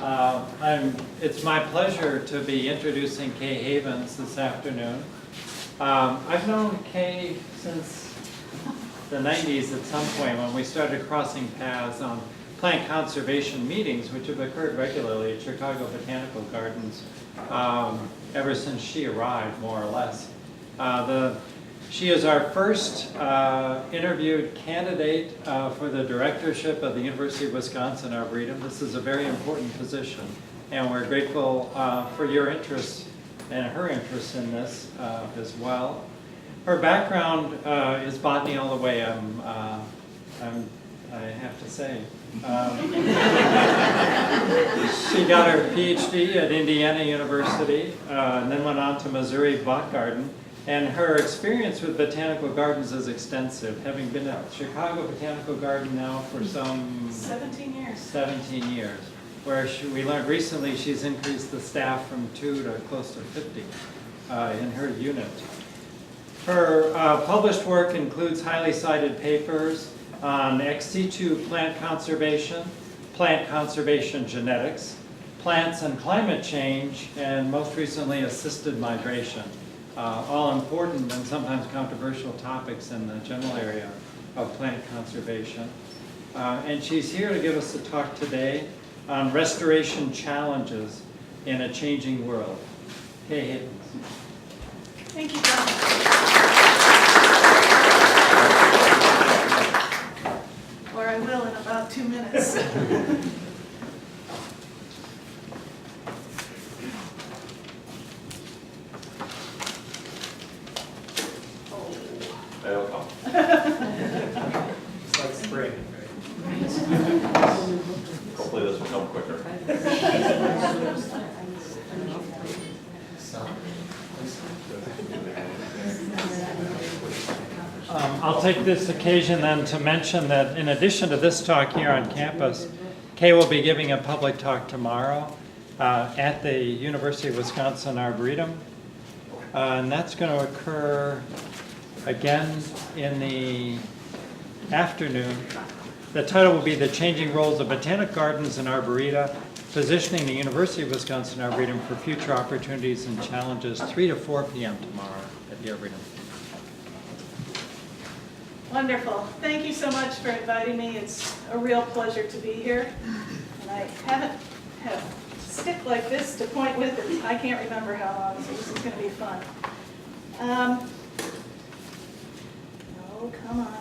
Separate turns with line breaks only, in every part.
It's my pleasure to be introducing Kay Havens this afternoon. I've known Kay since the 90s at some point when we started crossing paths on plant conservation meetings, which have occurred regularly at Chicago Botanical Gardens ever since she arrived, more or less. She is our first interviewed candidate for the directorship of the University of Wisconsin Arboretum. This is a very important position, and we're grateful for your interest and her interest in this as well. Her background is botany all the way, I have to say. She got her PhD at Indiana University and then went on to Missouri Bot Garden. And her experience with botanical gardens is extensive, having been at Chicago Botanical Garden now for some
17 years.
17 years, where we learned recently she's increased the staff from 2 to close to 50 in her unit. Her published work includes highly cited papers on ex situ plant conservation genetics, plants and climate change, and most recently assisted migration. All important and sometimes controversial topics in the general area of plant conservation. And she's here to give us a talk today on restoration challenges in a changing world. Kay Havens.
Thank you, John. Or I will in about 2 minutes.
It'll come.
It's like spring, right?
Hopefully this will come quicker.
I'll take this occasion then to mention that in addition to this talk here on campus, Kay will be giving a public talk tomorrow at the University of Wisconsin Arboretum. And that's going to occur again in the afternoon. The title will be The Changing Roles of Botanic Gardens and Arboreta, Positioning the University of Wisconsin Arboretum for Future Opportunities and Challenges, 3 to 4 p.m. tomorrow at the Arboretum.
Wonderful. Thank you so much for inviting me. It's a real pleasure to be here. And I haven't had a stick like this to point with it. I can't remember how long, so this is going to be fun. Oh, come on now.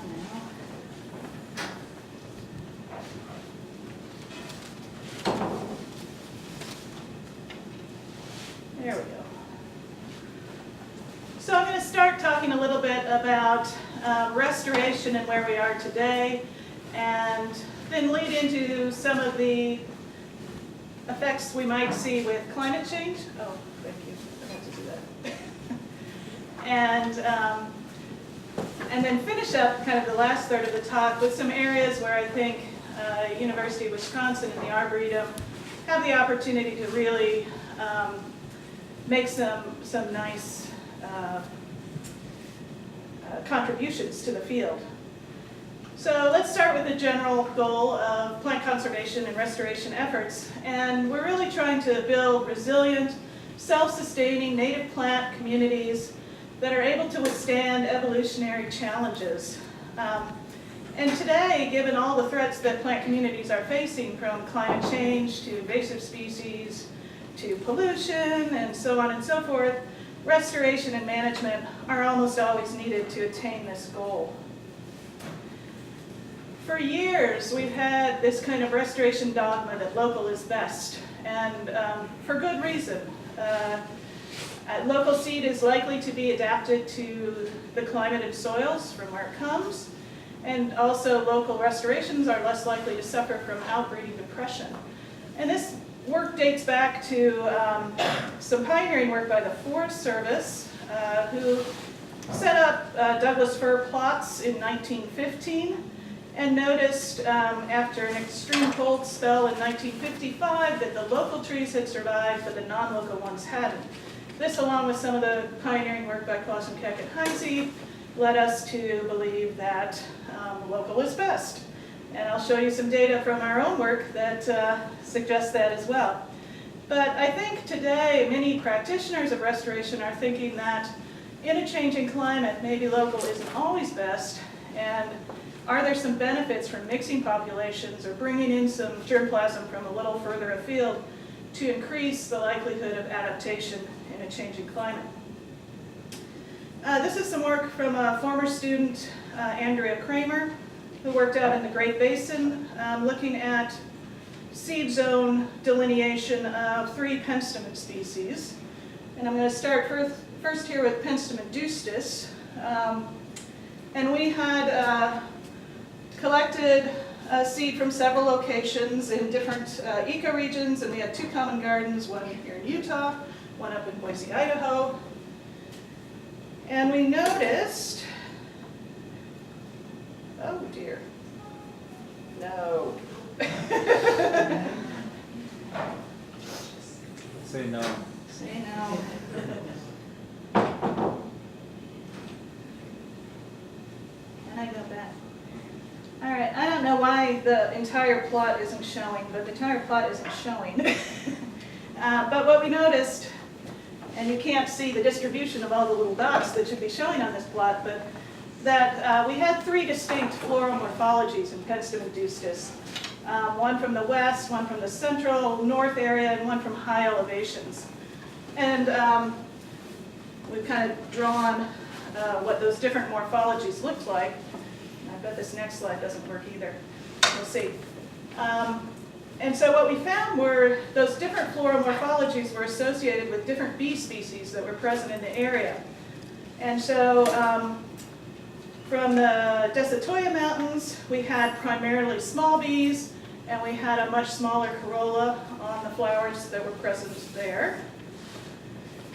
There we go. So I'm going to start talking a little bit about restoration and where we are today, and then lead into some of the effects we might see with climate change. Oh, thank you. I meant to do that. And then finish up kind of the last third of the talk with some areas where I think University of Wisconsin and the Arboretum have the opportunity to really make some nice contributions to the field. So let's start with the general goal of plant conservation and restoration efforts. And we're really trying to build resilient, self-sustaining native plant communities that are able to withstand evolutionary challenges. And today, given all the threats that plant communities are facing, from climate change to invasive species to pollution and so on and so forth, restoration and management are almost always needed to attain this goal. For years, we've had this kind of restoration dogma that local is best, and for good reason. Local seed is likely to be adapted to the climate and soils from where it comes, and also local restorations are less likely to suffer from outbreeding depression. And this work dates back to some pioneering work by the Forest Service, who set up Douglas fir plots in 1915 and noticed after an extreme cold spell in 1955 that the local trees had survived but the non-local ones hadn't. This, along with some of the pioneering work by Clausen, Keck, and Heinze, led us to believe that local is best. And I'll show you some data from our own work that suggests that as well. But I think today many practitioners of restoration are thinking that in a changing climate, maybe local isn't always best, and are there some benefits from mixing populations or bringing in some germplasm from a little further afield to increase the likelihood of adaptation in a changing climate? This is some work from a former student, Andrea Kramer, who worked out in the Great Basin, looking at seed zone delineation of 3 penstemon species. And I'm going to start first here with Penstemon dustus. And we had collected seed from several locations in different ecoregions, and we had 2 common gardens, one here in Utah, one up in Boise, Idaho. And we noticed, oh dear, no.
Say no.
Say no. Can I go back? All right, I don't know why the entire plot isn't showing, but the entire plot isn't showing. But what we noticed, and you can't see the distribution of all the little dots that should be showing on this plot, but that we had 3 distinct floral morphologies in Penstemon dustus. One from the west, one from the central north area, and one from high elevations. And we've kind of drawn what those different morphologies looked like. I bet this next slide doesn't work either. We'll see. And so what we found were those different floral morphologies were associated with different bee species that were present in the area. And so from the Desatoya Mountains, we had primarily small bees, and we had a much smaller corolla on the flowers that were present there.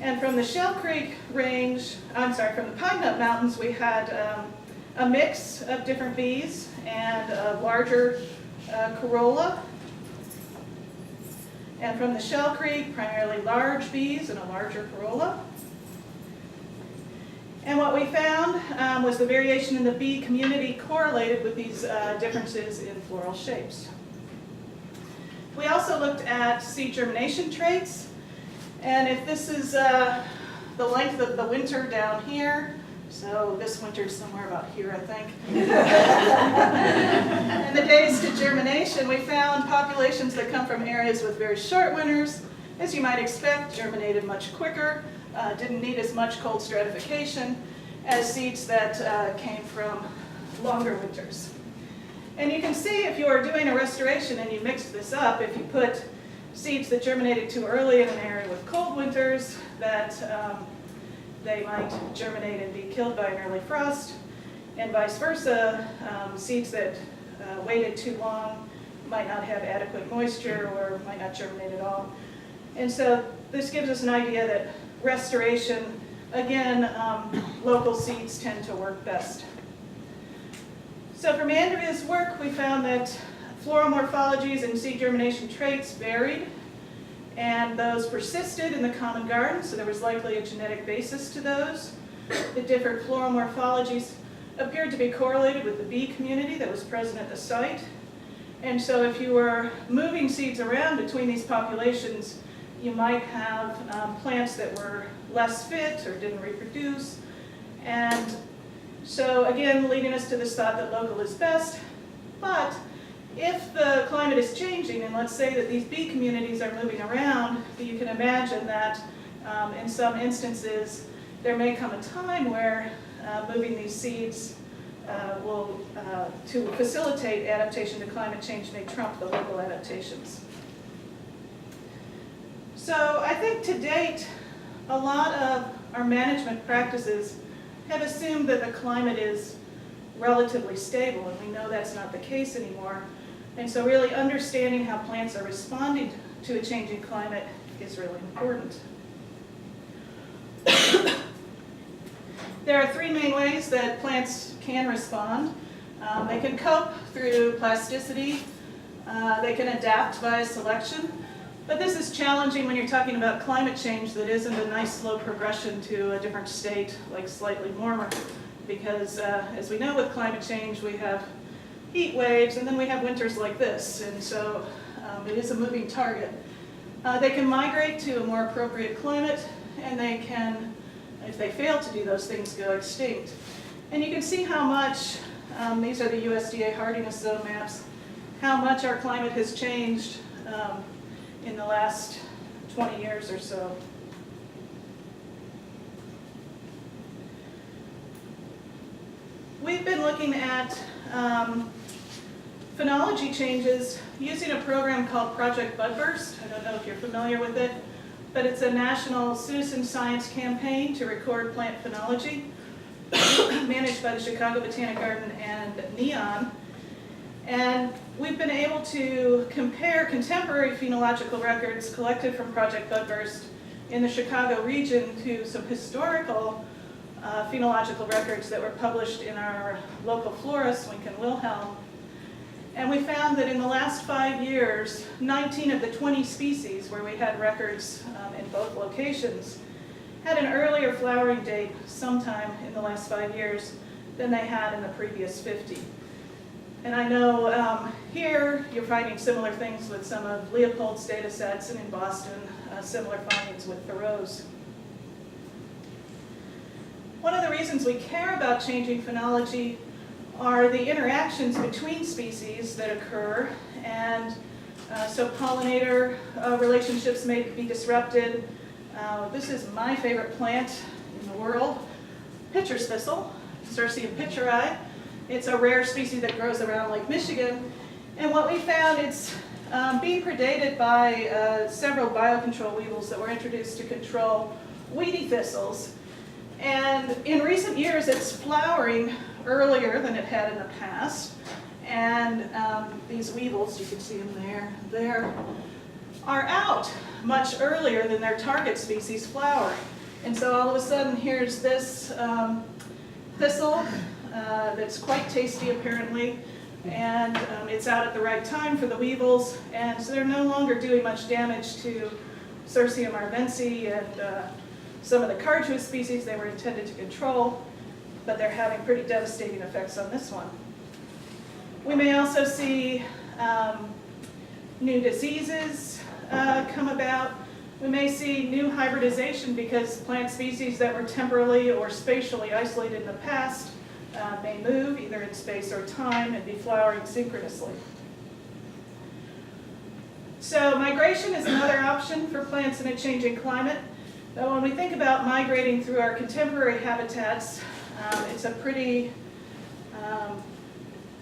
And from the Shell Creek range, from the Pine Nut Mountains, we had a mix of different bees and a larger corolla. And from the Shell Creek, primarily large bees and a larger corolla. And what we found was the variation in the bee community correlated with these differences in floral shapes. We also looked at seed germination traits. And if this is the length of the winter down here, so this winter's somewhere about here, I think. And the days to germination, we found populations that come from areas with very short winters, as you might expect, germinated much quicker, didn't need as much cold stratification as seeds that came from longer winters. And you can see if you are doing a restoration and you mix this up, if you put seeds that germinated too early in an area with cold winters, that they might germinate and be killed by an early frost, and vice versa. Seeds that waited too long might not have adequate moisture or might not germinate at all. And so this gives us an idea that restoration, again, local seeds tend to work best. So from Andrea's work, we found that floral morphologies and seed germination traits varied, and those persisted in the common garden, so there was likely a genetic basis to those. The different floral morphologies appeared to be correlated with the bee community that was present at the site. And so if you were moving seeds around between these populations, you might have plants that were less fit or didn't reproduce. And so again, leading us to this thought that local is best. But if the climate is changing, and let's say that these bee communities are moving around, you can imagine that in some instances, there may come a time where moving these seeds will, to facilitate adaptation to climate change, may trump the local adaptations. So I think to date, a lot of our management practices have assumed that the climate is relatively stable, and we know that's not the case anymore. And so really understanding how plants are responding to a changing climate is really important. There are 3 main ways that plants can respond. They can cope through plasticity. They can adapt via selection. But this is challenging when you're talking about climate change that isn't a nice slow progression to a different state, like slightly warmer. Because as we know with climate change, we have heat waves, and then we have winters like this, and so it is a moving target. They can migrate to a more appropriate climate, and they can, if they fail to do those things, go extinct. And you can see how much, these are the USDA hardiness zone maps, how much our climate has changed in the last 20 years or so. We've been looking at phenology changes using a program called Project Budburst. I don't know if you're familiar with it, but it's a national citizen science campaign to record plant phenology managed by the Chicago Botanical Garden and NEON. And we've been able to compare contemporary phenological records collected from Project Budburst in the Chicago region to some historical phenological records that were published in our local florist, Winken Wilhelm. And we found that in the last 5 years, 19 of the 20 species where we had records in both locations had an earlier flowering date sometime in the last 5 years than they had in the previous 50. And I know here you're finding similar things with some of Leopold's data sets, and in Boston, similar findings with Thoreau's. One of the reasons we care about changing phenology are the interactions between species that occur, and so pollinator relationships may be disrupted. This is my favorite plant in the world, pitcher's thistle, Cirsium pitcheri. It's a rare species that grows around Lake Michigan, and what we found, it's being predated by several biocontrol weevils that were introduced to control weedy thistles. And in recent years, it's flowering earlier than it had in the past. And these weevils, you can see them there, are out much earlier than their target species flowering. And so all of a sudden, here's this thistle that's quite tasty, apparently. And it's out at the right time for the weevils. And so they're no longer doing much damage to Cirsium arvense and some of the cardioid species they were intended to control, but they're having pretty devastating effects on this one. We may also see new diseases come about. We may see new hybridization because plant species that were temporally or spatially isolated in the past may move either in space or time and be flowering synchronously. So migration is another option for plants in a changing climate. But when we think about migrating through our contemporary habitats, it's a pretty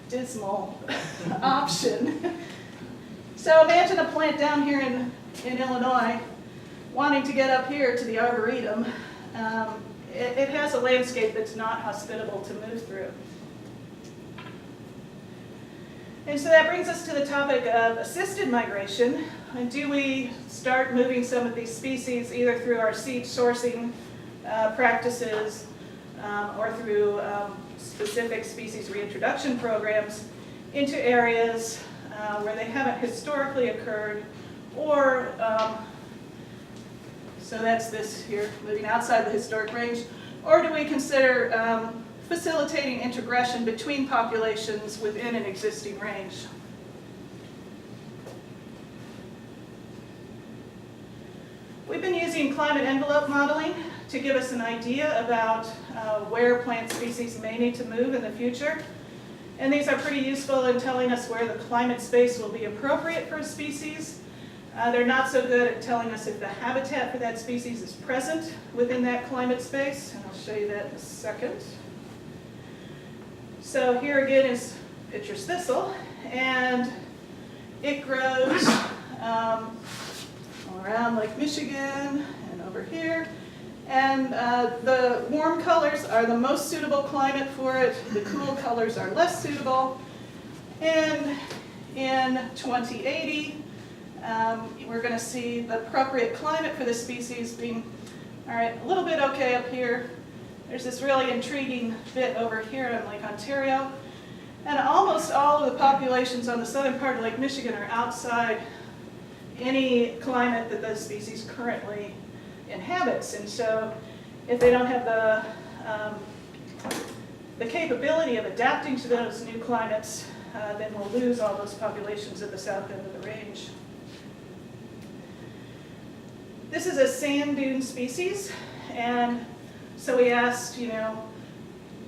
dismal option. So imagine a plant down here in Illinois wanting to get up here to the Arboretum. It has a landscape that's not hospitable to move through. And so that brings us to the topic of assisted migration. And do we start moving some of these species either through our seed sourcing practices or through specific species reintroduction programs into areas where they haven't historically occurred, or so that's this here, moving outside the historic range, or do we consider facilitating integration between populations within an existing range? We've been using climate envelope modeling to give us an idea about where plant species may need to move in the future. And these are pretty useful in telling us where the climate space will be appropriate for a species. They're not so good at telling us if the habitat for that species is present within that climate space, and I'll show you that in a second. So here again is pitcher's thistle, and it grows around Lake Michigan and over here. And the warm colors are the most suitable climate for it. The cool colors are less suitable. And in 2080, we're going to see the appropriate climate for this species being, all right, a little bit okay up here. There's this really intriguing bit over here on Lake Ontario. And almost all of the populations on the southern part of Lake Michigan are outside any climate that the species currently inhabits. And so if they don't have the capability of adapting to those new climates, then we'll lose all those populations at the south end of the range. This is a sand dune species, and so we asked,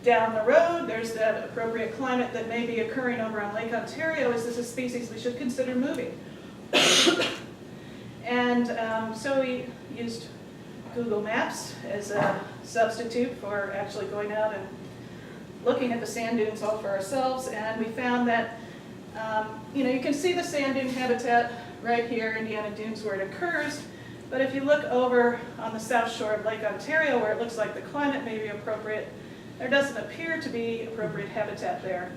down the road, there's that appropriate climate that may be occurring over on Lake Ontario. Is this a species we should consider moving? And so we used Google Maps as a substitute for actually going out and looking at the sand dunes all for ourselves, and we found that, you can see the sand dune habitat right here, Indiana Dunes, where it occurs, but if you look over on the south shore of Lake Ontario, where it looks like the climate may be appropriate, there doesn't appear to be appropriate habitat there.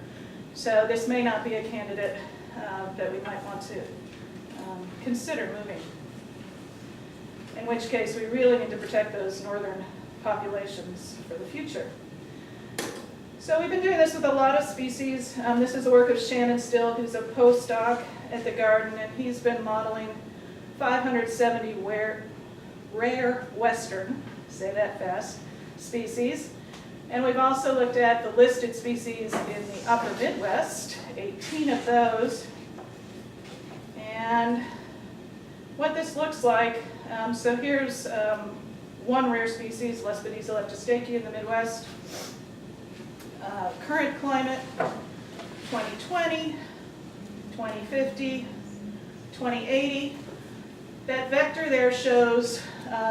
So this may not be a candidate that we might want to consider moving. In which case, we really need to protect those northern populations for the future. So we've been doing this with a lot of species. This is the work of Shannon Still, who's a postdoc at the garden, and he's been modeling 570 rare western, say that fast, species. And we've also looked at the listed species in the upper Midwest, 18 of those. And what this looks like, so here's one rare species, Lespedeza leptostachyi in the Midwest. Current climate, 2020, 2050, 2080. That vector there shows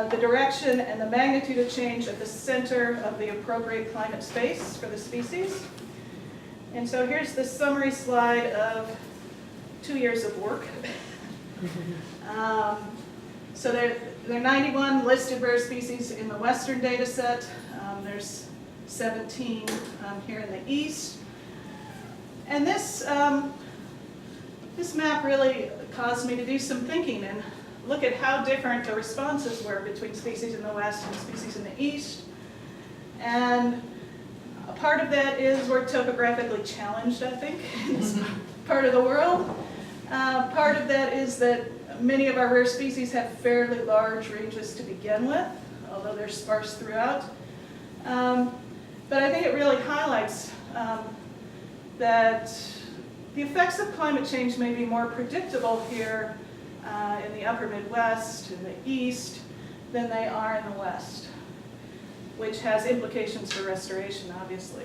the direction and the magnitude of change at the center of the appropriate climate space for the species. And so here's the summary slide of 2 years of work. So there are 91 listed rare species in the western data set. There's 17 here in the east. And this map really caused me to do some thinking and look at how different the responses were between species in the west and species in the east. And a part of that is we're topographically challenged, I think, in this part of the world. Part of that is that many of our rare species have fairly large ranges to begin with, although they're sparse throughout. But I think it really highlights that the effects of climate change may be more predictable here in the upper Midwest, in the east, than they are in the west, which has implications for restoration, obviously.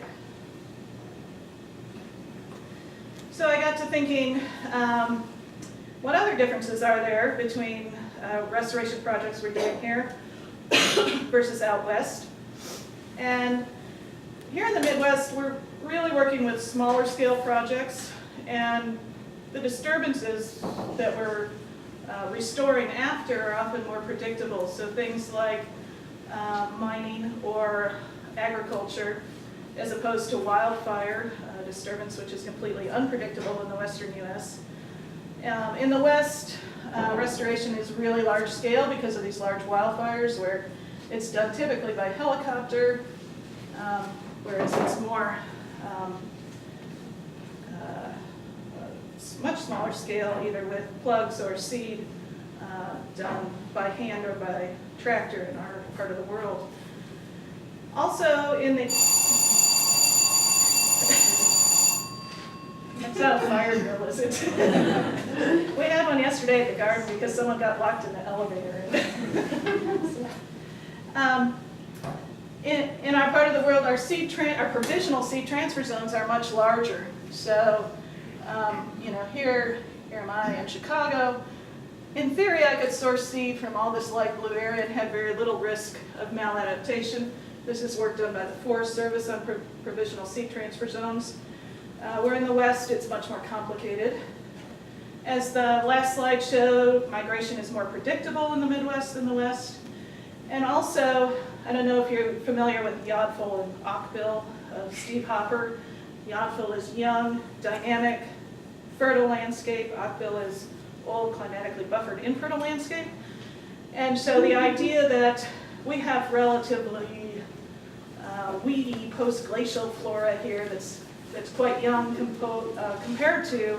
So I got to thinking, what other differences are there between restoration projects we're doing here versus out west? And here in the Midwest, we're really working with smaller scale projects, and the disturbances that we're restoring after are often more predictable. So things like mining or agriculture, as opposed to wildfire disturbance, which is completely unpredictable in the western U.S. In the West, restoration is really large scale because of these large wildfires, where it's done typically by helicopter, whereas it's more much smaller scale, either with plugs or seed, done by hand or by tractor in our part of the world. Also in the... That's not a fire drill, is it? We had one yesterday at the garden because someone got locked in the elevator. In our part of the world, our provisional seed transfer zones are much larger. So, here am I in Chicago. In theory, I could source seed from all this light blue area and have very little risk of maladaptation. This is work done by the Forest Service on provisional seed transfer zones. Where in the West, it's much more complicated. As the last slide showed, migration is more predictable in the Midwest than the West. And also, I don't know if you're familiar with Yodful and Ockbill of Steve Hopper. Yodful is young, dynamic, fertile landscape. Ockbill is old, climatically buffered, infertile landscape. And so the idea that we have relatively weedy post-glacial flora here that's quite young compared to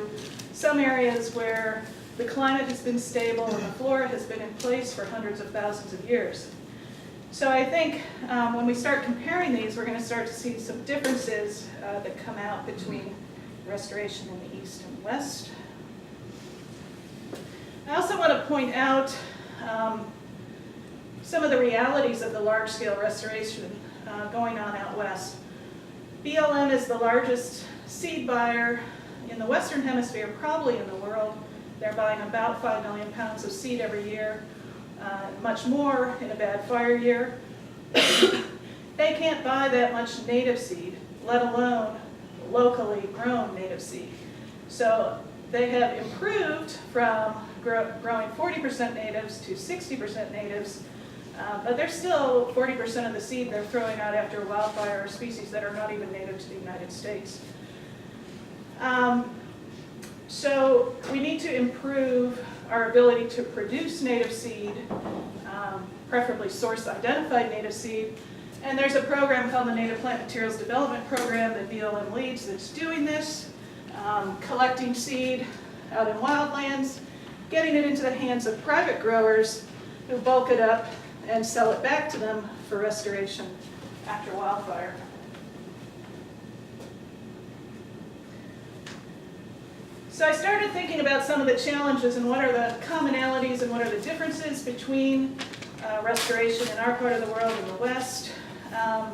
some areas where the climate has been stable and the flora has been in place for hundreds of thousands of years. So I think when we start comparing these, we're going to start to see some differences that come out between restoration in the east and west. I also want to point out some of the realities of the large-scale restoration going on out west. BLM is the largest seed buyer in the Western Hemisphere, probably in the world. They're buying about 5 million pounds of seed every year, much more in a bad fire year. They can't buy that much native seed, let alone locally grown native seed. So they have improved from growing 40% natives to 60% natives, but there's still 40% of the seed they're throwing out after a wildfire or species that are not even native to the United States. So we need to improve our ability to produce native seed, preferably source-identified native seed. And there's a program called the Native Plant Materials Development Program that BLM leads that's doing this, collecting seed out in wildlands, getting it into the hands of private growers who bulk it up and sell it back to them for restoration after wildfire. So I started thinking about some of the challenges and what are the commonalities and what are the differences between restoration in our part of the world and the West. I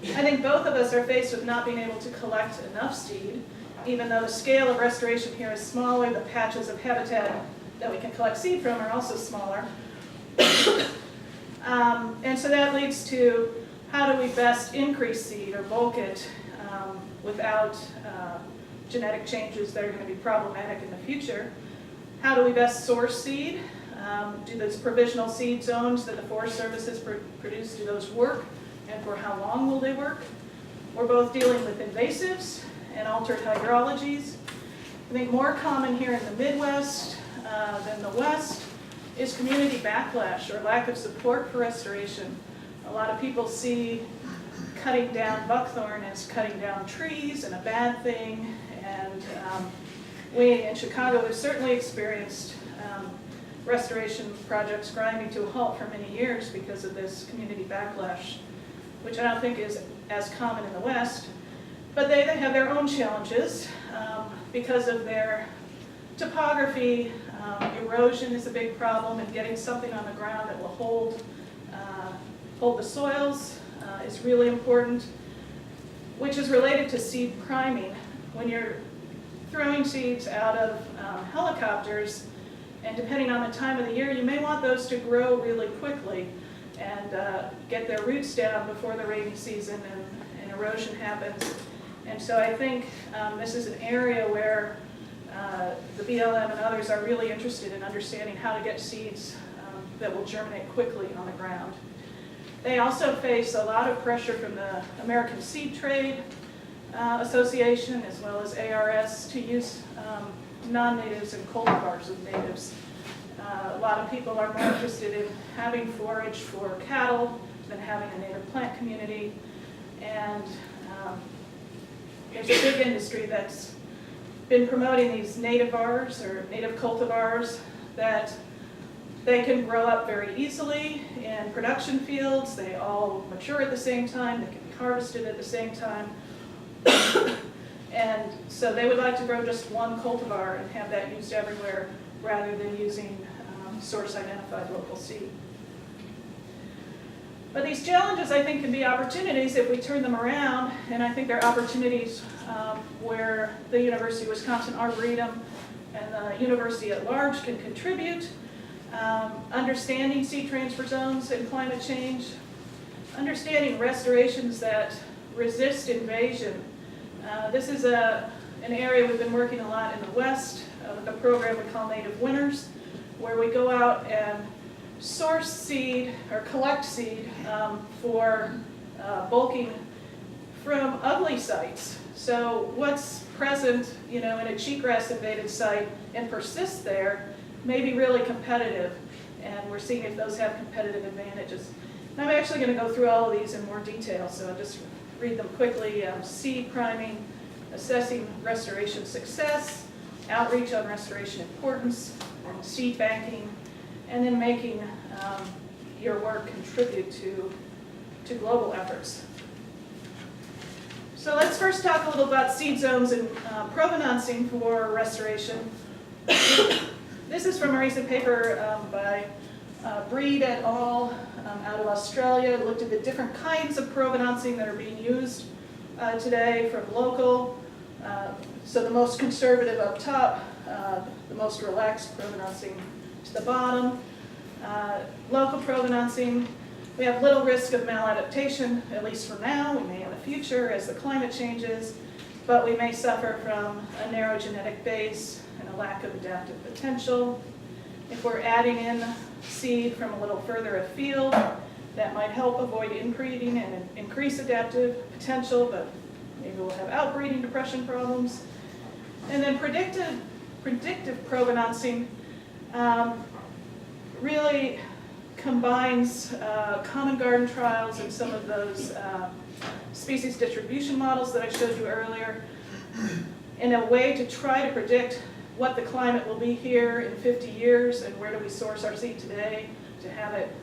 think both of us are faced with not being able to collect enough seed. Even though the scale of restoration here is smaller, the patches of habitat that we can collect seed from are also smaller. And so that leads to how do we best increase seed or bulk it without genetic changes that are going to be problematic in the future. How do we best source seed? Do those provisional seed zones that the Forest Service has produced, do those work? And for how long will they work? We're both dealing with invasives and altered hydrologies. I think more common here in the Midwest than the West is community backlash or lack of support for restoration. A lot of people see cutting down buckthorn as cutting down trees and a bad thing. And we in Chicago have certainly experienced restoration projects grinding to a halt for many years because of this community backlash, which I don't think is as common in the West. But they have their own challenges because of their topography. Erosion is a big problem, and getting something on the ground that will hold the soils is really important, which is related to seed priming. When you're throwing seeds out of helicopters, and depending on the time of the year, you may want those to grow really quickly and get their roots down before the rainy season and erosion happens. And so I think this is an area where the BLM and others are really interested in understanding how to get seeds that will germinate quickly on the ground. They also face a lot of pressure from the American Seed Trade Association as well as ARS to use non-natives and cultivars of natives. A lot of people are more interested in having forage for cattle than having a native plant community. And there's a big industry that's been promoting these nativars or native cultivars that they can grow up very easily in production fields. They all mature at the same time. They can be harvested at the same time. And so they would like to grow just one cultivar and have that used everywhere rather than using source-identified local seed. But these challenges, I think, can be opportunities if we turn them around, and I think they're opportunities where the University of Wisconsin Arboretum and the university at large can contribute. Understanding seed transfer zones and climate change, understanding restorations that resist invasion. This is an area we've been working a lot in the West with a program we call Native Winners, where we go out and source seed or collect seed for bulking from ugly sites. So what's present, in a cheatgrass invaded site and persists there may be really competitive, and we're seeing if those have competitive advantages. And I'm actually going to go through all of these in more detail, so I'll just read them quickly. Seed priming, assessing restoration success, outreach on restoration importance, seed banking, and then making your work contribute to global efforts. So let's first talk a little about seed zones and provenancing for restoration. This is from a recent paper by Breed et al. Out of Australia. It looked at the different kinds of provenancing that are being used today, from local, so the most conservative up top, the most relaxed provenancing to the bottom. Local provenancing, we have little risk of maladaptation, at least for now. We may in the future as the climate changes, but we may suffer from a narrow genetic base and a lack of adaptive potential. If we're adding in seed from a little further afield, that might help avoid inbreeding and increase adaptive potential, but maybe we'll have outbreeding depression problems. And then predictive provenancing really combines common garden trials and some of those species distribution models that I showed you earlier in a way to try to predict what the climate will be here in 50 years and where do we source our seed today to have it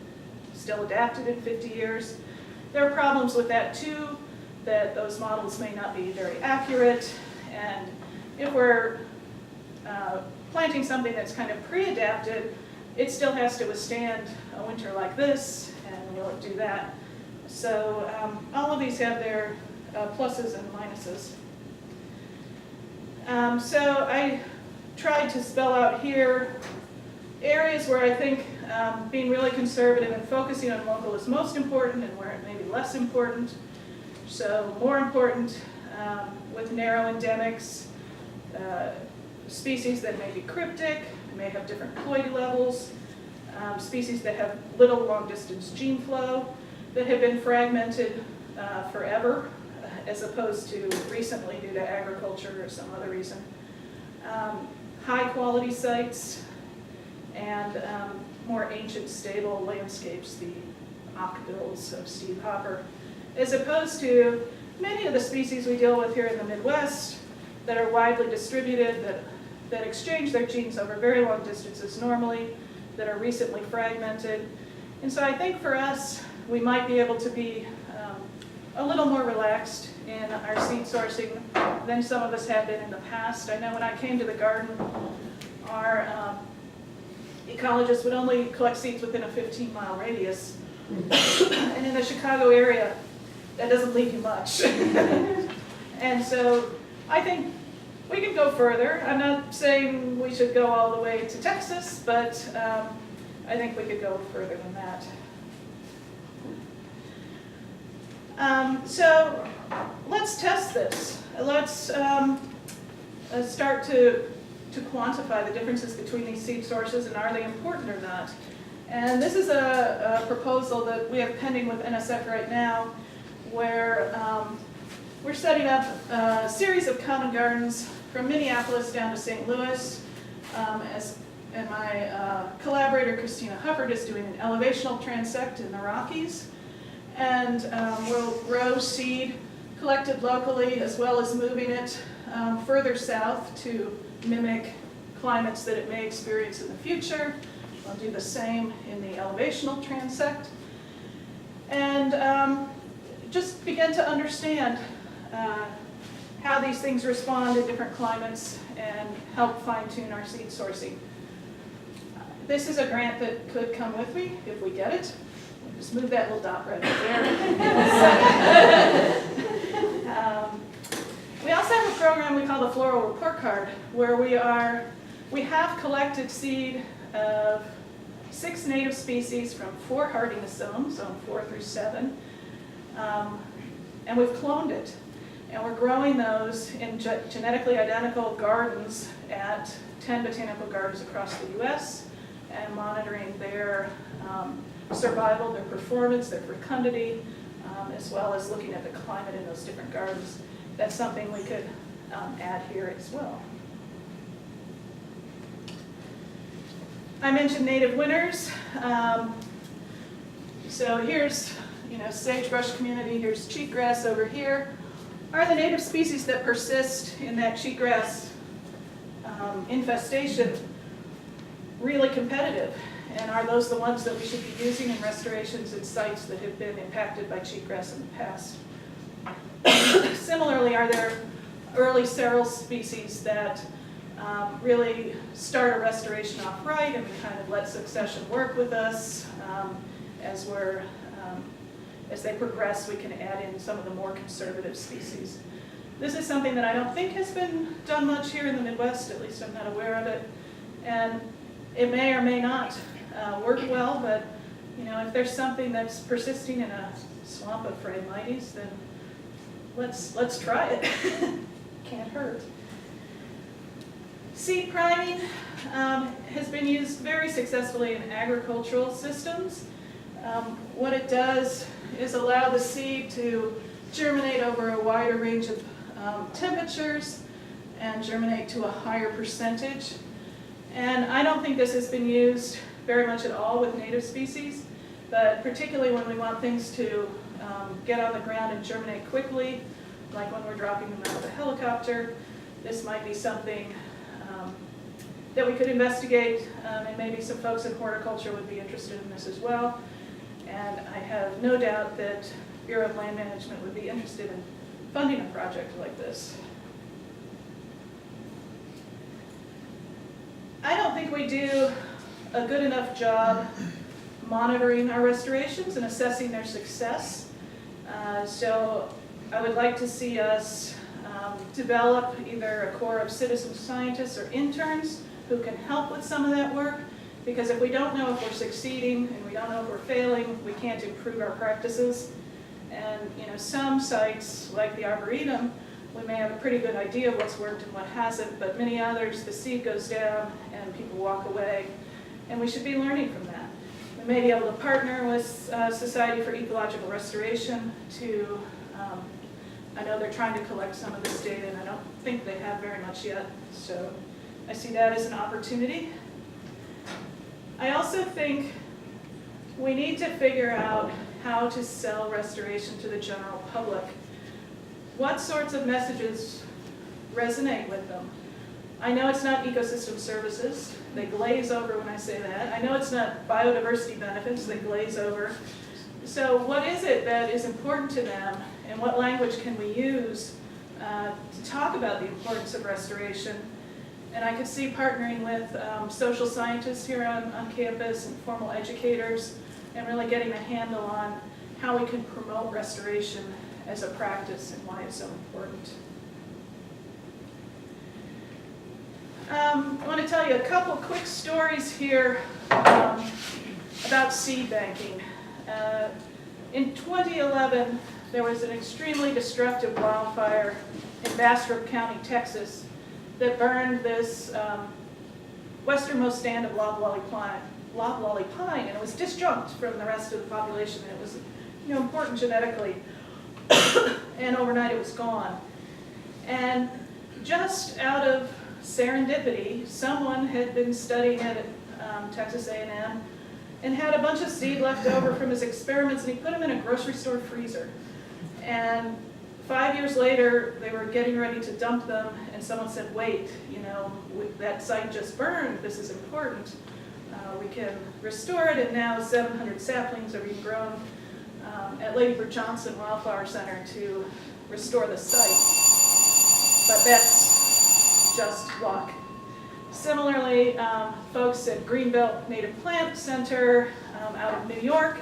still adapted in 50 years. There are problems with that too, that those models may not be very accurate, and if we're planting something that's kind of pre-adapted, it still has to withstand a winter like this, and will it do that? So all of these have their pluses and minuses. So I tried to spell out here areas where I think being really conservative and focusing on local is most important and where it may be less important. So more important with narrow endemics, species that may be cryptic, may have different ploidy levels, species that have little long-distance gene flow, that have been fragmented forever, as opposed to recently due to agriculture or some other reason. High-quality sites, and more ancient, stable landscapes, the Ockbills of Steve Hopper, as opposed to many of the species we deal with here in the Midwest that are widely distributed, that exchange their genes over very long distances normally, that are recently fragmented. And so I think for us, we might be able to be a little more relaxed in our seed sourcing than some of us have been in the past. I know when I came to the garden, our ecologists would only collect seeds within a 15-mile radius. And in the Chicago area, that doesn't leave you much. And so I think we can go further. I'm not saying we should go all the way to Texas, but I think we could go further than that. So let's test this. Let's start to quantify the differences between these seed sources and are they important or not. And this is a proposal that we have pending with NSF right now, where we're setting up a series of common gardens from Minneapolis down to St. Louis, and my collaborator Christina Hubbard is doing an elevational transect in the Rockies. And we'll grow seed collected locally as well as moving it further south to mimic climates that it may experience in the future. I'll do the same in the elevational transect. And just begin to understand how these things respond in different climates and help fine-tune our seed sourcing. This is a grant that could come with me if we get it. Just move that little dot right there. We also have a program we call the Floral Report Card, where we have collected seed of 6 native species from 4 hardiness zones, zone 4 through 7, and we've cloned it. And we're growing those in genetically identical gardens at 10 botanical gardens across the U.S. and monitoring their survival, their performance, their fecundity, as well as looking at the climate in those different gardens. That's something we could add here as well. I mentioned native winners. So here's, sagebrush community. Here's cheatgrass over here. Are the native species that persist in that cheatgrass infestation really competitive? And are those the ones that we should be using in restorations at sites that have been impacted by cheatgrass in the past? Similarly, are there early seral species that really start a restoration off right, and we kind of let succession work with us as they progress, we can add in some of the more conservative species. This is something that I don't think has been done much here in the Midwest, at least I'm not aware of it. And it may or may not work well, but if there's something that's persisting in a swamp of Phragmites, then let's try it. Can't hurt. Seed priming has been used very successfully in agricultural systems. What it does is allow the seed to germinate over a wider range of temperatures and germinate to a higher percentage. And I don't think this has been used very much at all with native species, but particularly when we want things to get on the ground and germinate quickly, like when we're dropping them out of a helicopter, this might be something that we could investigate, and maybe some folks in horticulture would be interested in this as well. And I have no doubt that Bureau of Land Management would be interested in funding a project like this. I don't think we do a good enough job monitoring our restorations and assessing their success. So I would like to see us develop either a corps of citizen scientists or interns who can help with some of that work, because if we don't know if we're succeeding and we don't know if we're failing, we can't improve our practices. And some sites, like the Arboretum, we may have a pretty good idea of what's worked and what hasn't, but many others, the seed goes down and people walk away, and we should be learning from that. We may be able to partner with Society for Ecological Restoration to, I know they're trying to collect some of this data, and I don't think they have very much yet, so I see that as an opportunity. I also think we need to figure out how to sell restoration to the general public. What sorts of messages resonate with them? I know it's not ecosystem services. They glaze over when I say that. I know it's not biodiversity benefits. They glaze over. So what is it that is important to them, and what language can we use to talk about the importance of restoration? And I could see partnering with social scientists here on campus and formal educators, and really getting a handle on how we can promote restoration as a practice and why it's so important. I want to tell you a couple quick stories here about seed banking. In 2011, there was an extremely destructive wildfire in Bastrop County, Texas, that burned this westernmost stand of loblolly pine, and it was disjunct from the rest of the population, and it was important genetically, and overnight it was gone. And just out of serendipity, someone had been studying it at Texas A&M and had a bunch of seed left over from his experiments, and he put them in a grocery store freezer. And 5 years later, they were getting ready to dump them, and someone said, wait, that site just burned, this is important. We can restore it, and now 700 saplings are being grown at Lady Bird Johnson Wildflower Center to restore the site. But that's just luck. Similarly, folks at Greenbelt Native Plant Center out of New York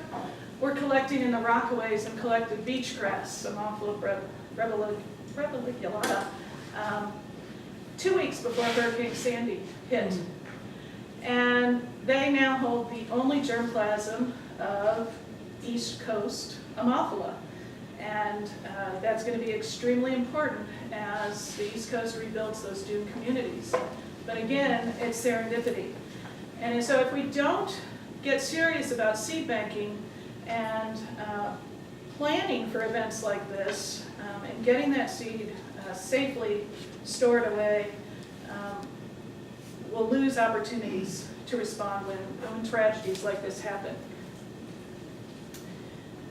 were collecting in the Rockaways and collected beach grass, Ammophila breviculata, 2 weeks before Hurricane Sandy hit. And they now hold the only germplasm of East Coast Ammophila. And that's going to be extremely important as the East Coast rebuilds those dune communities. But again, it's serendipity. And so if we don't get serious about seed banking and planning for events like this, and getting that seed safely stored away, we'll lose opportunities to respond when tragedies like this happen.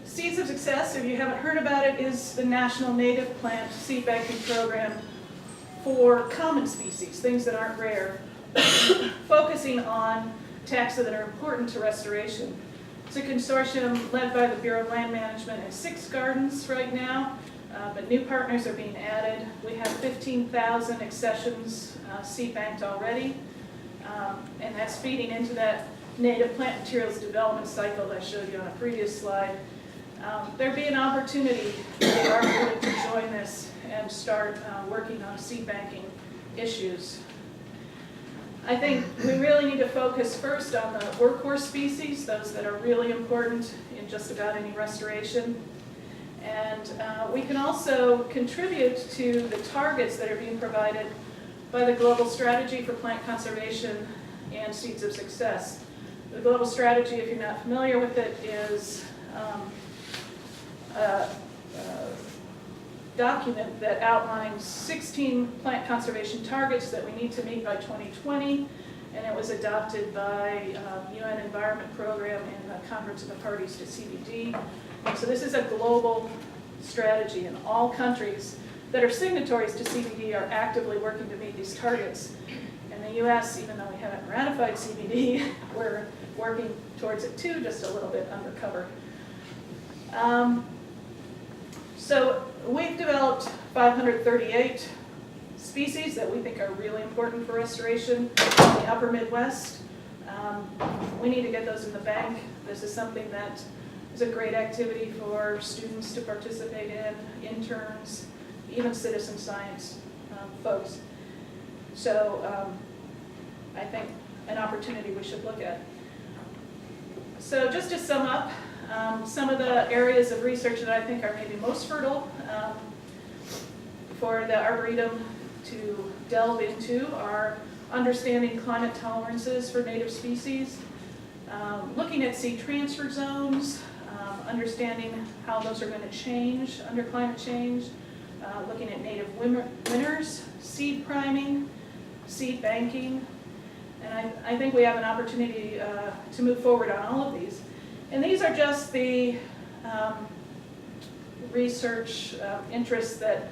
Seeds of Success, if you haven't heard about it, is the National Native Plant Seed Banking Program for common species, things that aren't rare, focusing on taxa that are important to restoration. It's a consortium led by the Bureau of Land Management and 6 gardens right now. but new partners are being added. We have 15,000 accessions seed banked already, and that's feeding into that native plant materials development cycle that I showed you on a previous slide. There'd be an opportunity for the Arboretum to join this and start working on seed banking issues. I think we really need to focus first on the workhorse species, those that are really important in just about any restoration. And we can also contribute to the targets that are being provided by the Global Strategy for Plant Conservation and Seeds of Success. The Global Strategy, if you're not familiar with it, is a document that outlines 16 plant conservation targets that we need to meet by 2020, and it was adopted by UN Environment Program and the Conference of the Parties to CBD. And so this is a global strategy, and all countries that are signatories to CBD are actively working to meet these targets. In the US, even though we haven't ratified CBD, we're working towards it too, just a little bit undercover. So we've developed 538 species that we think are really important for restoration in the upper Midwest. We need to get those in the bank. This is something that is a great activity for students to participate in, interns, even citizen science folks. So I think an opportunity we should look at. So just to sum up, some of the areas of research that I think are maybe most fertile for the Arboretum to delve into are understanding climate tolerances for native species, looking at seed transfer zones, understanding how those are going to change under climate change, looking at native winners, seed priming, seed banking, and I think we have an opportunity to move forward on all of these. And these are just the research interests that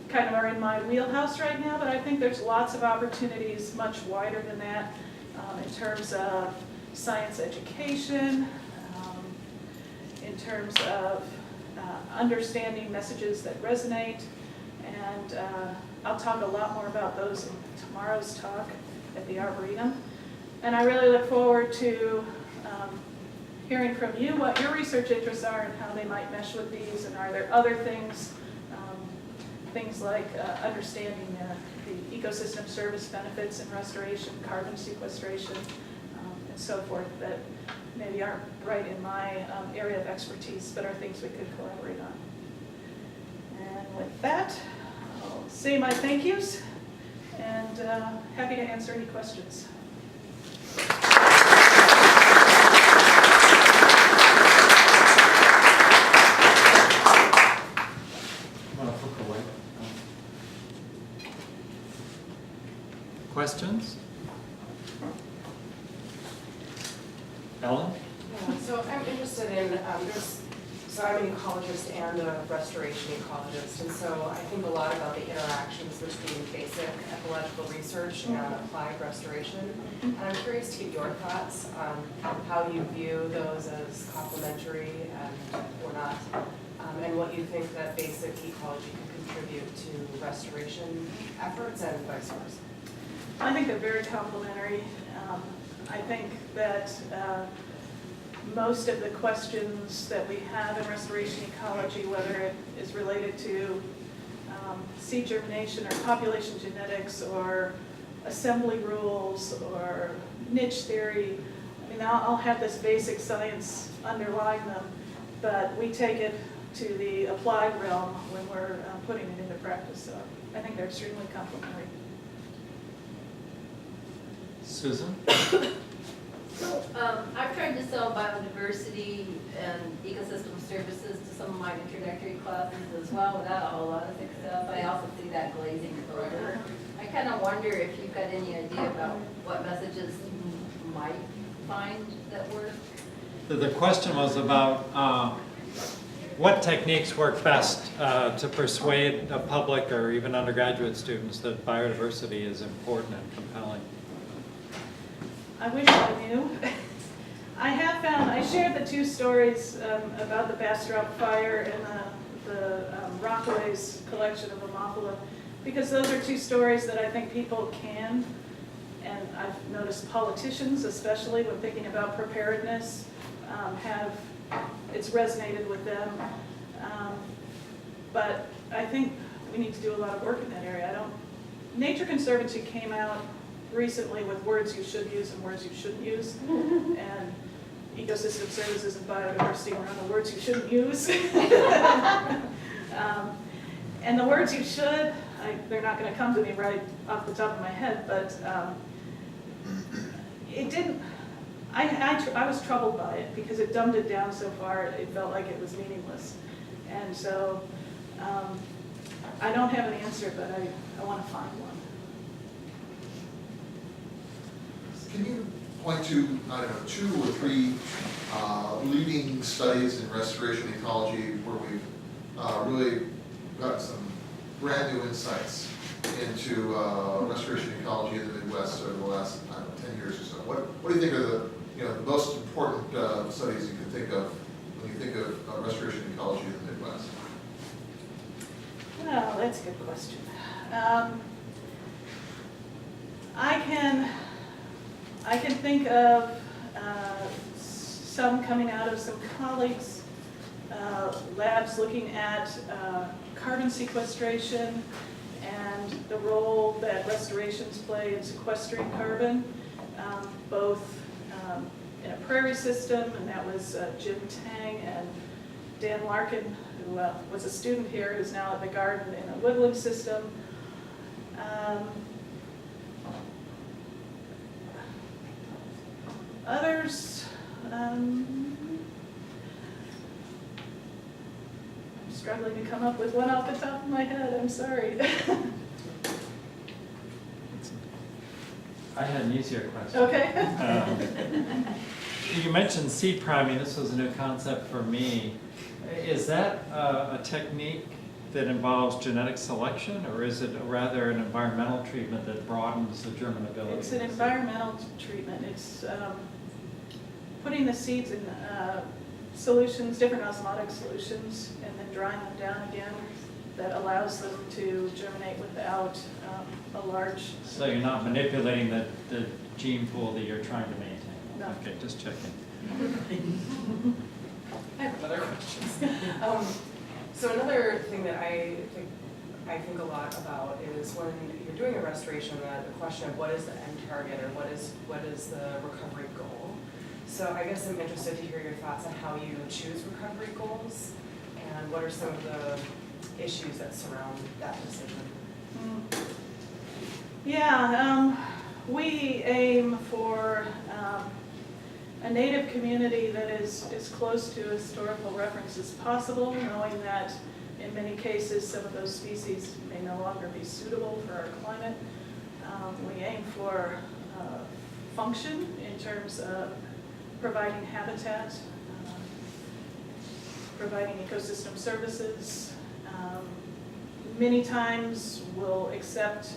kind of are in my wheelhouse right now, but I think there's lots of opportunities much wider than that in terms of science education, in terms of understanding messages that resonate, and I'll talk a lot more about those in tomorrow's talk at the Arboretum. And I really look forward to hearing from you what your research interests are and how they might mesh with these, and are there other things, things like understanding the ecosystem service benefits in restoration, carbon sequestration, and so forth, that maybe aren't right in my area of expertise, but are things we could collaborate on. And with that, I'll say my thank yous, and happy to answer any questions.
Questions? Ellen?
Yeah, so I'm interested in, so I'm an ecologist and a restoration ecologist, and so I think a lot about the interactions between basic ecological research and applied restoration. And I'm curious to get your thoughts on how you view those as complementary and or not, and what you think that basic ecology can contribute to restoration efforts and vice versa.
I think they're very complementary. I think that most of the questions that we have in restoration ecology, whether it is related to seed germination or population genetics or assembly rules or niche theory, I mean, I'll have this basic science underlying them, but we take it to the applied realm when we're putting it into practice. So I think they're extremely complementary.
Susan?
So I've tried to sell biodiversity and ecosystem services to some of my introductory classes as well without a whole lot of success. I also see that glazing over. I kind of wonder if you've got any idea about what messages you might find that work.
The question was about what techniques work best to persuade the public or even undergraduate students that biodiversity is important and compelling.
I wish I knew. I have found, I shared the two stories about the Bastrop fire and the Rockaway's collection of Ammophila, because those are two stories that I think people can, and I've noticed politicians, especially when thinking about preparedness, it's resonated with them. But I think we need to do a lot of work in that area. Nature Conservancy came out recently with words you should use and words you shouldn't use. And ecosystem services and biodiversity were on the words you shouldn't use. And the words you should, they're not going to come to me right off the top of my head, but it didn't, I was troubled by it because it dumbed it down so far, it felt like it was meaningless. And so I don't have an answer, but I want to find one.
Can you point to, I don't know, 2 or 3 leading studies in restoration ecology where we've really got some brand new insights into restoration ecology in the Midwest over the last, I don't know, 10 years or so? What do you think are the most important studies you can think of when you think of restoration ecology in the Midwest?
Well, that's a good question. I can think of some coming out of some colleagues' labs looking at carbon sequestration and the role that restorations play in sequestering carbon, both in a prairie system, and that was Jim Tang and Dan Larkin, who was a student here, who's now at the garden in a woodland system. Others, I'm struggling to come up with one off the top of my head, I'm sorry.
I had an easier question.
Okay.
You mentioned seed priming. This was a new concept for me. Is that a technique that involves genetic selection, or is it rather an environmental treatment that broadens the germinability?
It's an environmental treatment. It's putting the seeds in solutions, different osmotic solutions, and then drying them down again. That allows them to germinate without a large...
So you're not manipulating the gene pool that you're trying to maintain?
No.
Okay, just checking.
I have another question. So another thing that I think a lot about is when you're doing a restoration, the question of what is the end target, or what is the recovery goal. So I guess I'm interested to hear your thoughts on how you choose recovery goals, and what are some of the issues that surround that decision.
Yeah, we aim for a native community that is as close to historical reference as possible, knowing that in many cases some of those species may no longer be suitable for our climate. We aim for function in terms of providing habitat, providing ecosystem services. Many times we'll accept,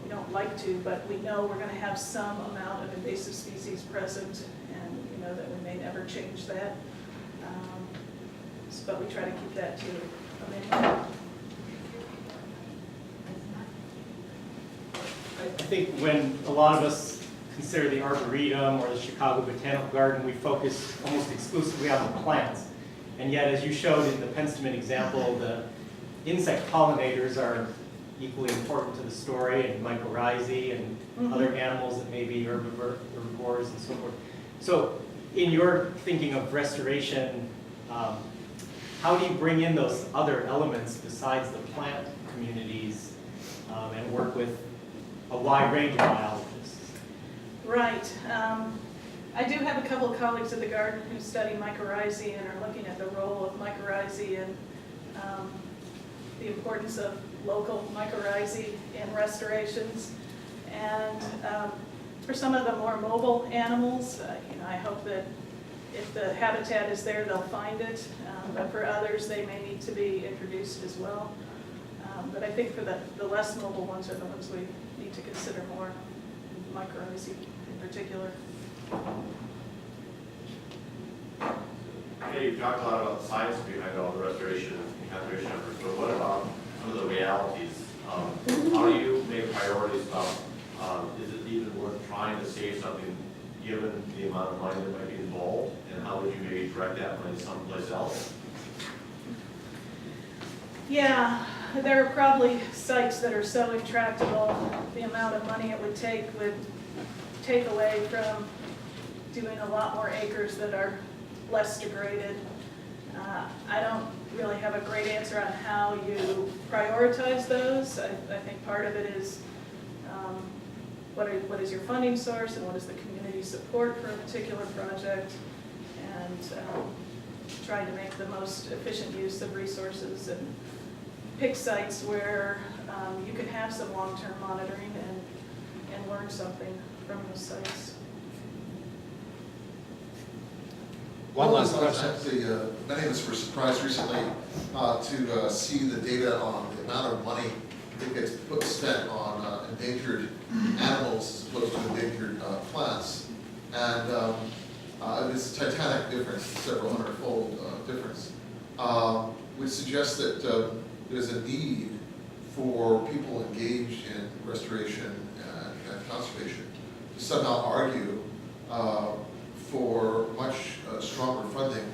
we don't like to, but we know we're going to have some amount of invasive species present, and we know that we may never change that. But we try to keep that to a minimum.
I think when a lot of us consider the Arboretum or the Chicago Botanical Garden, we focus almost exclusively on the plants. And yet, as you showed in the Penstemon example, the insect pollinators are equally important to the story, and mycorrhizae and other animals that may be herbivores and so forth. So in your thinking of restoration, how do you bring in those other elements besides the plant communities and work with a wide range of biologists?
Right. I do have a couple of colleagues at the garden who study mycorrhizae and are looking at the role of mycorrhizae and the importance of local mycorrhizae in restorations. And for some of the more mobile animals, I hope that if the habitat is there, they'll find it. But for others, they may need to be introduced as well. But I think for the less mobile ones are the ones we need to consider more, mycorrhizae in particular.
Yeah, you've talked a lot about the science behind all the restoration conservation efforts, but what about some of the realities? How do you make priority stuff? Is it even worth trying to save something given the amount of money that might be involved? And how would you maybe direct that money someplace else?
Yeah, there are probably sites that are so intractable, the amount of money it would take away from doing a lot more acres that are less degraded. I don't really have a great answer on how you prioritize those. I think part of it is what is your funding source and what is the community support for a particular project, and trying to make the most efficient use of resources and pick sites where you can have some long-term monitoring and learn something from those sites.
One last
Well,
question.
actually, many of us were surprised recently to see the data on the amount of money that gets spent on endangered animals as opposed to endangered plants. And it's a titanic difference, several hundred-fold difference, which suggests that there's a need for people engaged in restoration and conservation to somehow argue for much stronger funding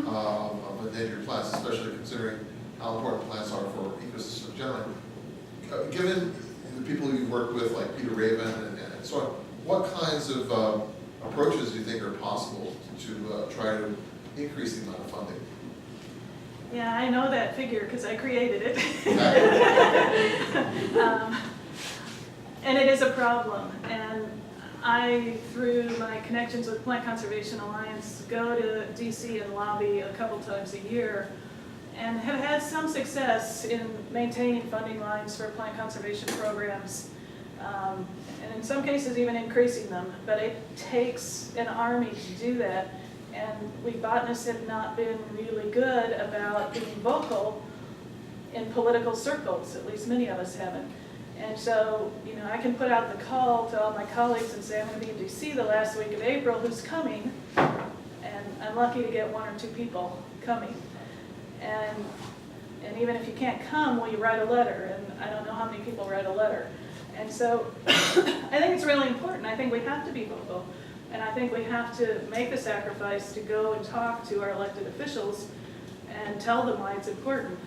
of endangered plants, especially considering how important plants are for ecosystems generally. Given the people you work with, like Peter Raven and so on, what kinds of approaches do you think are possible to try to increase the amount of funding?
Yeah, I know that figure because I created it. And it is a problem. And I, through my connections with Plant Conservation Alliance, go to DC and lobby a couple times a year and have had some success in maintaining funding lines for plant conservation programs, and in some cases even increasing them. But it takes an army to do that, and we botanists have not been really good about being vocal in political circles, at least many of us haven't. And so, you know, I can put out the call to all my colleagues and say, I'm going to be in DC the last week of April, who's coming? And I'm lucky to get 1 or 2 people coming. And even if you can't come, will you write a letter? And I don't know how many people write a letter. And so I think it's really important. I think we have to be vocal. And I think we have to make the sacrifice to go and talk to our elected officials and tell them why it's important.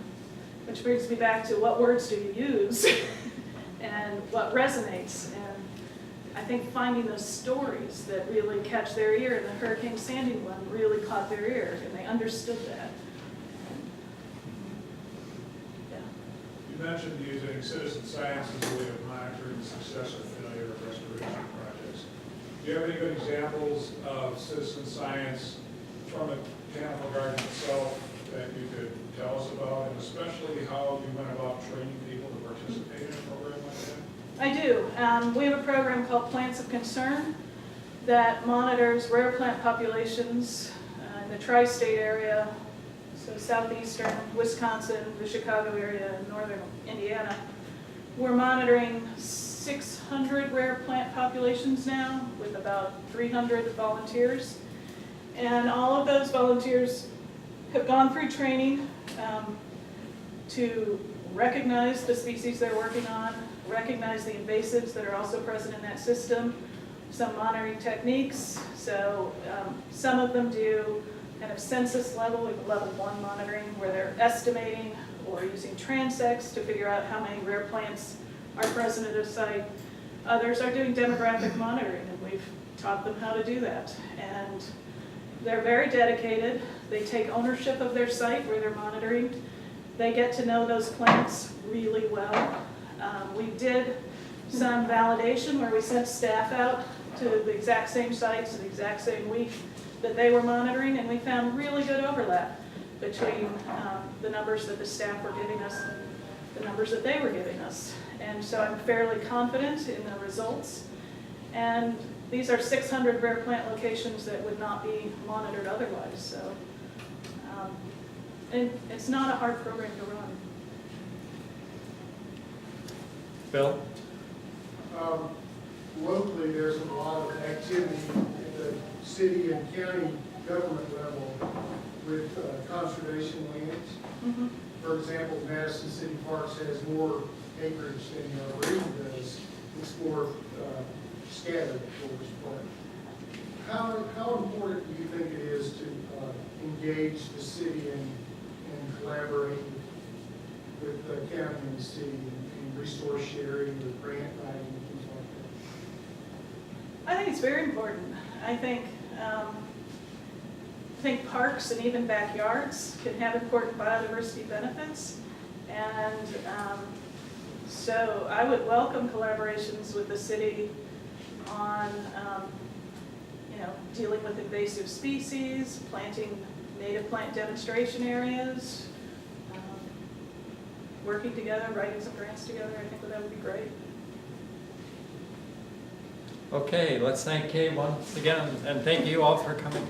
Which brings me back to what words do you use and what resonates. And I think finding those stories that really catch their ear, and the Hurricane Sandy one really caught their ear, and they understood that.
You mentioned using citizen science as a way of monitoring the success or failure of restoration projects. Do you have any good examples of citizen science from the botanical garden itself that you could tell us about, and especially how you went about training people to participate in a program like that?
I do. We have a program called Plants of Concern that monitors rare plant populations in the tri-state area, so southeastern Wisconsin, the Chicago area, and northern Indiana. We're monitoring 600 rare plant populations now with about 300 volunteers. And all of those volunteers have gone through training to recognize the species they're working on, recognize the invasives that are also present in that system, some monitoring techniques. So some of them do kind of census level, with level 1 monitoring, where they're estimating or using transects to figure out how many rare plants are present at a site. Others are doing demographic monitoring, and we've taught them how to do that. And they're very dedicated. They take ownership of their site where they're monitoring. They get to know those plants really well. We did some validation where we sent staff out to the exact same sites the exact same week that they were monitoring, and we found really good overlap between the numbers that the staff were giving us and the numbers that they were giving us. And so I'm fairly confident in the results. And these are 600 rare plant locations that would not be monitored otherwise. So and it's not a hard program to run.
Bill?
Locally, there's a lot of activity in the city and county government level with conservation lands.
Mm-hmm.
for example, Madison City Parks has more acreage than Arboretum does. It's more scattered forest park. How important do you think it is to engage the city and collaborate with the county and the city and resource sharing or grant writing and things like that?
I think it's very important. I think parks and even backyards can have important biodiversity benefits. And so I would welcome collaborations with the city on dealing with invasive species, planting native plant demonstration areas, working together, writing some grants together. I think that would be great.
Okay, let's thank Kay once again, and thank you all for coming.